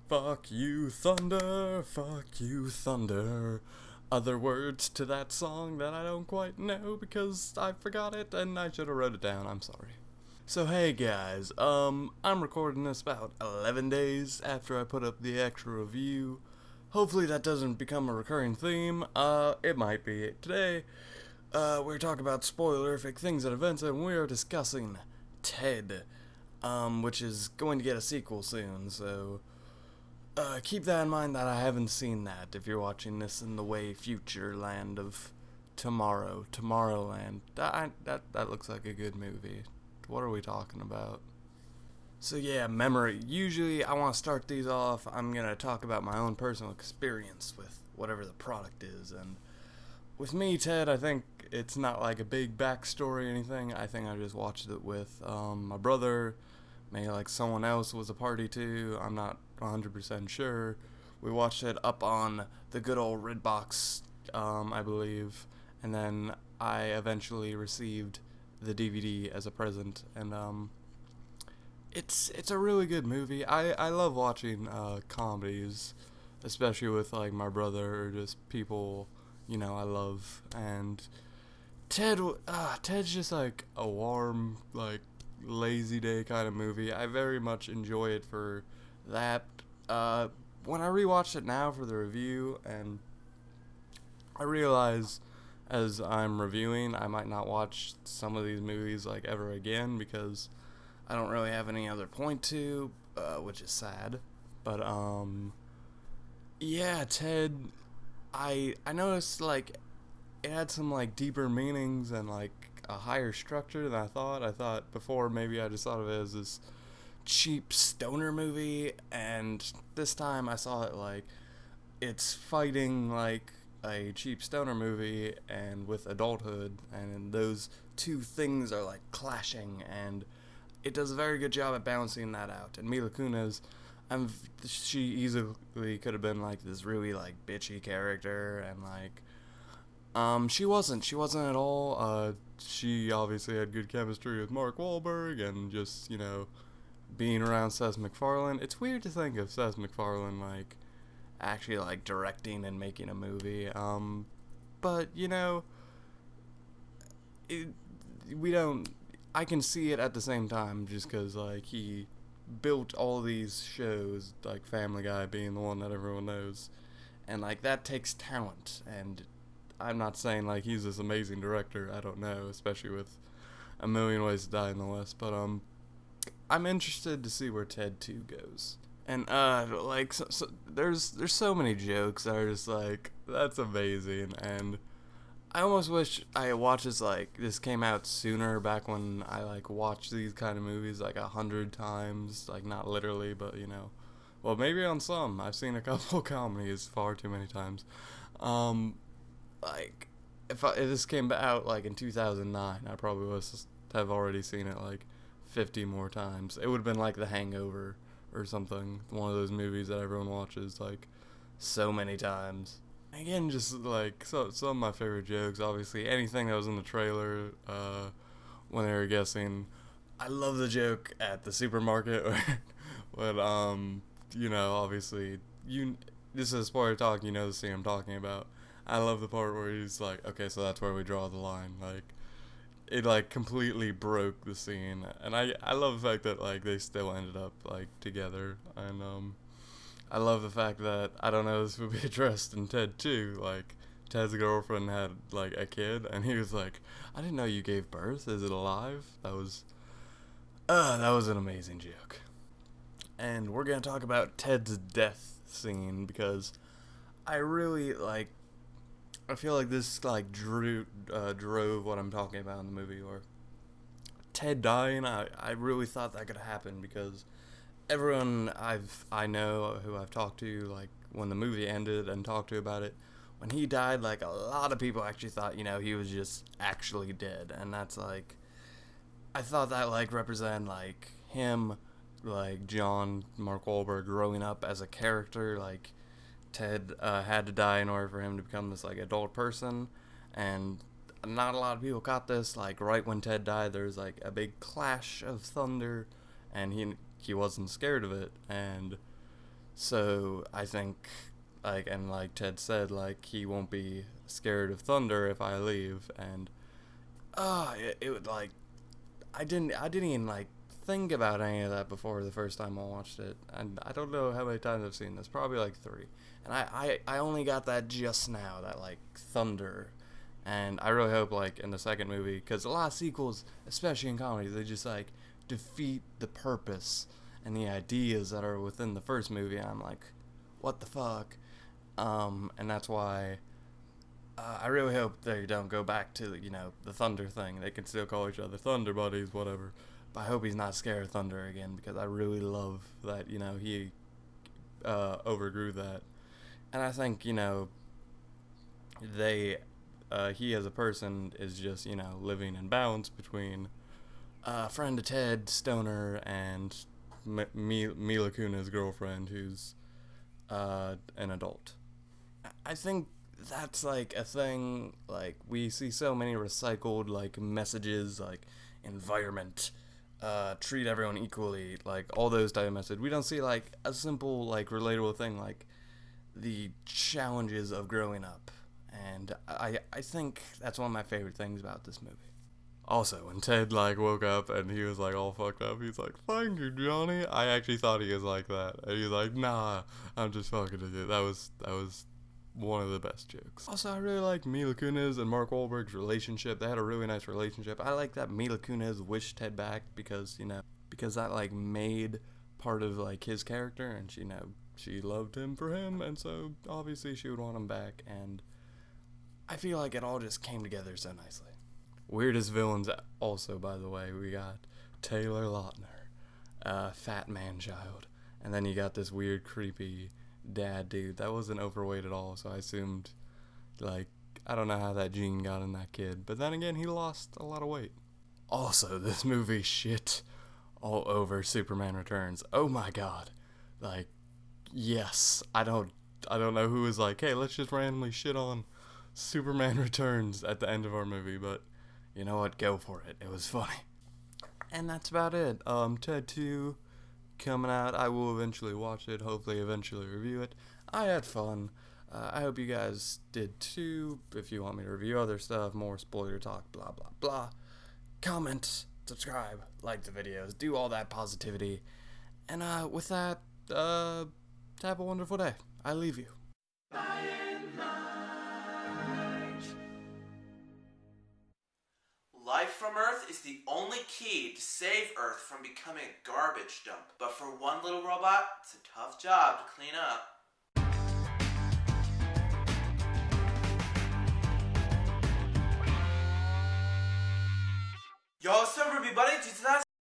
Fuck you, thunder, fuck you, thunder. Other words to that song that I don't quite know because I forgot it and I should have wrote it down. I'm sorry. So hey guys, I'm recording this about 11 days after I put up the extra review. Hopefully that doesn't become a recurring theme. It might be. Today, we're talking about spoilerific things and events, and we are discussing Ted, which is going to get a sequel soon, so keep that in mind that I haven't seen that if you're watching this in the way future land of Tomorrowland. That looks like a good movie. What are we talking about? So yeah, memory. Usually I want to start these off, I'm going to talk about my own personal experience with whatever the product is, and with me, Ted, I think it's not like a big backstory or anything. I think I just watched it with my brother, maybe like someone else was a party too. I'm not 100% sure. We watched it up on the good old Redbox, I believe, and then I eventually received the DVD as a present, and it's a really good movie. I love watching comedies, especially with like my brother or just people I love. And Ted's just like a warm, like lazy day kind of movie. I very much enjoy it for that. When I rewatched it now for the review, and I realize as I'm reviewing, I might not watch some of these movies like ever again because I don't really have any other point to, which is sad. But yeah, Ted. I noticed like it had some like deeper meanings and like a higher structure than I thought. I thought before maybe I just thought of it as this cheap stoner movie, and this time I saw it like it's fighting like a cheap stoner movie and with adulthood, and those two things are like clashing, and it does a very good job at balancing that out. And Mila Kunis, she easily could have been like this really like bitchy character, and like she wasn't at all. She obviously had good chemistry with Mark Wahlberg, and just being around Seth MacFarlane. It's weird to think of Seth MacFarlane like actually like directing and making a movie. But it, we don't. I can see it at the same time, just because like he built all these shows, like Family Guy being the one that everyone knows, and like that takes talent. And I'm not saying like he's this amazing director. I don't know, especially with A Million Ways to Die in the West. But I'm interested to see where Ted 2 goes. And like there's so many jokes that are just like that's amazing. And I almost wish I watched this came out sooner, back when I like watched these kind of movies like 100 times, like not literally, but well, maybe on some. I've seen a couple comedies far too many times. Like if this came out like in 2009, I probably would have already seen it like 50 more times. It would have been like The Hangover or something, one of those movies that everyone watches like so many times. Again, just like some of my favorite jokes. Obviously, anything that was in the trailer when they were guessing. I love the joke at the supermarket when obviously this is spoiler talk. You know the scene I'm talking about. I love the part where he's like, okay, so that's where we draw the line. Like it like completely broke the scene, and I love the fact that like they still ended up like together. And I love the fact that, I don't know, this would be addressed in Ted 2, like, Ted's girlfriend had, like, a kid, and he was like, I didn't know you gave birth, is it alive? That was an amazing joke. And we're gonna talk about Ted's death scene, because I really, like, I feel like this, like, drove what I'm talking about in the movie, or Ted dying. I really thought that could happen, because everyone I know who I've talked to, like when the movie ended and talked to about it, when he died, like a lot of people actually thought he was just actually dead, and that's like I thought that like represented like him, like John Mark Wahlberg growing up as a character. Like Ted had to die in order for him to become this like adult person, and not a lot of people caught this. Like right when Ted died, there was like a big clash of thunder, and he wasn't scared of it. And So I think, like, and like Ted said, like, he won't be scared of thunder if I leave. And it would like, I didn't even like think about any of that before the first time I watched it. And I don't know how many times I've seen this, probably like 3. And I only got that just now, that like thunder. And I really hope, like, in the second movie, because a lot of sequels, especially in comedies, they just like defeat the purpose and the ideas that are within the first movie. And I'm like, what the fuck? And that's why I really hope they don't go back to, the thunder thing. They can still call each other Thunder Buddies, whatever. But I hope he's not scared of thunder again, because I really love that, he overgrew that. And I think, they, he as a person is just, living in balance between friend of Ted, Stoner, and Mila Kunis' girlfriend, who's an adult. I think that's like a thing. Like, we see so many recycled like messages, like environment, treat everyone equally, like all those type of messages. We don't see like a simple like relatable thing like the challenges of growing up. And I think that's one of my favorite things about this movie. Also, when Ted like woke up and he was like all fucked up, he's like, "Thank you, Johnny." I actually thought he was like that, and he's like, "Nah, I'm just fucking with you." That was one of the best jokes. Also, I really like Mila Kunis and Mark Wahlberg's relationship. They had a really nice relationship. I like that Mila Kunis wished Ted back because that like made part of like his character, and she loved him for him, and so obviously she would want him back. And I feel like it all just came together so nicely. Weirdest villains also, by the way, we got Taylor Lautner, Fat Man Child, and then you got this weird, creepy dad dude. That wasn't overweight at all, so I assumed, like, I don't know how that gene got in that kid, but then again, he lost a lot of weight. Also, this movie shit all over Superman Returns. Oh my god. Like, yes, I don't know who was like, hey, let's just randomly shit on Superman Returns at the end of our movie, but you know what? Go for it. It was funny. And that's about it. Ted 2 coming out. I will eventually watch it. Hopefully, eventually review it. I had fun. I hope you guys did too. If you want me to review other stuff, more spoiler talk, blah, blah, blah. Comment, subscribe, like the videos, do all that positivity. And with that, have a wonderful day. I leave you. Life from Earth is the only key to save Earth from becoming a garbage dump. But for one little robot, it's a tough job to clean up. Yo, what's up everybody?